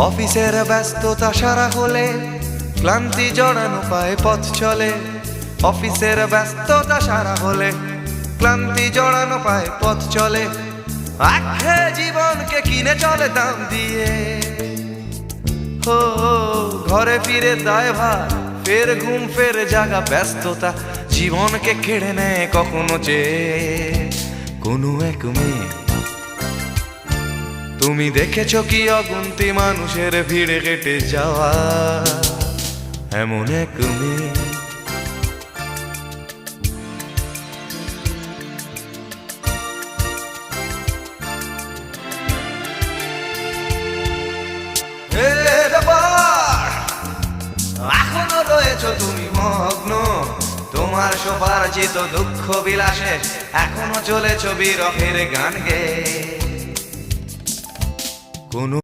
অফিসের ব্যস্ততা সারা হলে ক্লান্তি জড়ানো পায়ে পথ চলে। অফিসের ব্যস্ততা সারা হলে ক্লান্তি জড়ানো পায়ে পথ চলে। একঘেয়ে জীবনকে কিনে চলে দাম দিয়ে। ও ঘরে ফিরে দায়ভার, ফের ঘুম ফের জাগা, ব্যস্ততা জীবনকে কেড়ে নেয় কখনো চেয়ে কোনো এক মেয়ে। তুমি দেখেছ কি অগুন্তি মানুষের ভিড়ে কেটে যাওয়া এমন এক মেয়ে। এখনো রয়েছ তুমি মগ্ন তোমার সোপার্জিত দুঃখ বিলাসে, এখনো চলেছ বিরহের গান গেয়ে। কোনো